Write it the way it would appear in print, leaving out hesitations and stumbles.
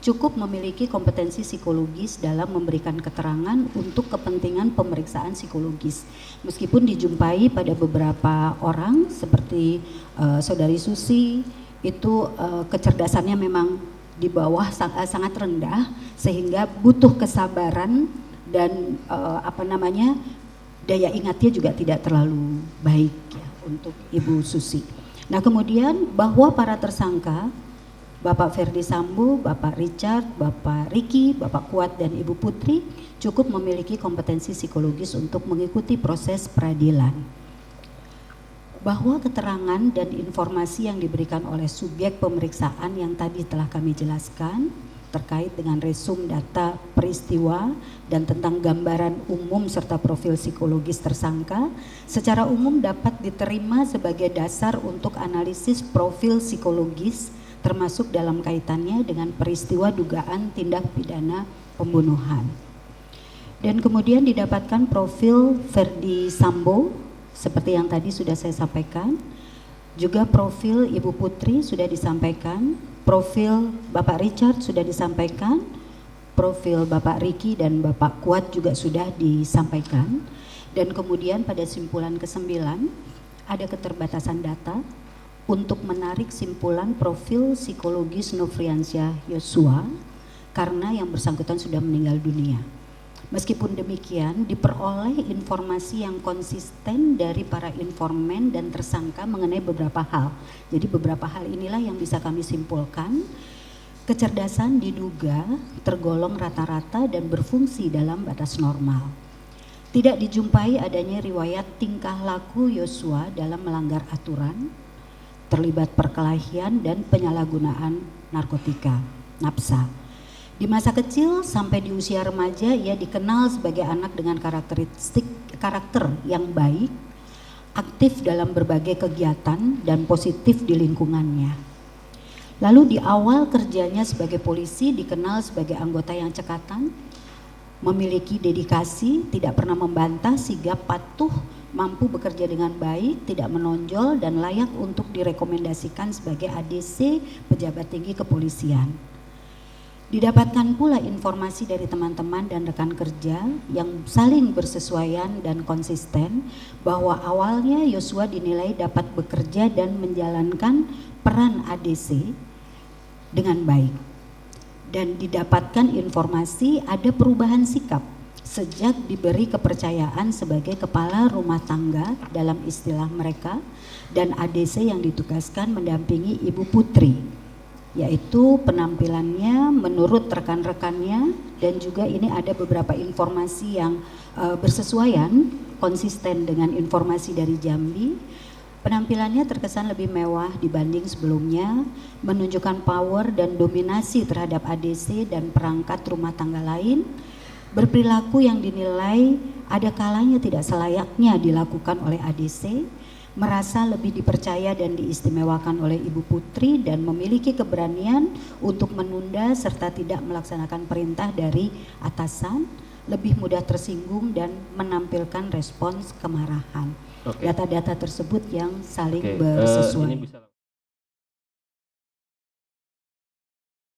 cukup memiliki kompetensi psikologis dalam memberikan keterangan untuk kepentingan pemeriksaan psikologis. Meskipun dijumpai pada beberapa orang seperti Saudari Susi itu kecerdasannya memang di bawah sangat rendah, sehingga butuh kesabaran dan daya ingatnya juga tidak terlalu baik ya untuk Ibu Susi. Nah, kemudian bahwa para tersangka Bapak Ferdi Sambo, Bapak Richard, Bapak Ricky, Bapak Kuat dan Ibu Putri cukup memiliki kompetensi psikologis untuk mengikuti proses peradilan. Bahwa keterangan dan informasi yang diberikan oleh subjek pemeriksaan yang tadi telah kami jelaskan terkait dengan resum data peristiwa dan tentang gambaran umum serta profil psikologis tersangka secara umum dapat diterima sebagai dasar untuk analisis profil psikologis termasuk dalam kaitannya dengan peristiwa dugaan tindak pidana pembunuhan. Dan kemudian didapatkan profil Ferdi Sambo seperti yang tadi sudah saya sampaikan, juga profil Ibu Putri sudah disampaikan, profil Bapak Richard sudah disampaikan, profil Bapak Ricky dan Bapak Kuat juga sudah disampaikan, dan kemudian pada simpulan ke-9 ada keterbatasan data untuk menarik simpulan profil psikologis Nofriansyah Yosua karena yang bersangkutan sudah meninggal dunia. Meskipun demikian, diperoleh informasi yang konsisten dari para informan dan tersangka mengenai beberapa hal. Jadi beberapa hal inilah yang bisa kami simpulkan. Kecerdasan diduga tergolong rata-rata dan berfungsi dalam batas normal. Tidak dijumpai adanya riwayat tingkah laku Yosua dalam melanggar aturan, terlibat perkelahian dan penyalahgunaan narkotika, nafsa. Di masa kecil sampai di usia remaja ia dikenal sebagai anak dengan karakter yang baik, aktif dalam berbagai kegiatan dan positif di lingkungannya. Lalu di awal kerjanya sebagai polisi dikenal sebagai anggota yang cekatan, memiliki dedikasi, tidak pernah membantah, sigap, patuh, mampu bekerja dengan baik, tidak menonjol dan layak untuk direkomendasikan sebagai ADC pejabat tinggi kepolisian. Didapatkan pula informasi dari teman-teman dan rekan kerja yang saling bersesuaian dan konsisten bahwa awalnya Yosua dinilai dapat bekerja dan menjalankan peran ADC dengan baik. Dan didapatkan informasi ada perubahan sikap sejak diberi kepercayaan sebagai kepala rumah tangga dalam istilah mereka dan ADC yang ditugaskan mendampingi Ibu Putri, yaitu penampilannya menurut rekan-rekannya dan juga ini ada beberapa informasi yang bersesuaian konsisten dengan informasi dari Jambi. Penampilannya terkesan lebih mewah dibanding sebelumnya, menunjukkan power dan dominasi terhadap ADC dan perangkat rumah tangga lain. Berperilaku yang dinilai ada kalanya tidak selayaknya dilakukan oleh ADC, merasa lebih dipercaya dan diistimewakan oleh Ibu Putri dan memiliki keberanian untuk menunda serta tidak melaksanakan perintah dari atasan, lebih mudah tersinggung dan menampilkan respons kemarahan. Data-data tersebut yang saling bersesuaian.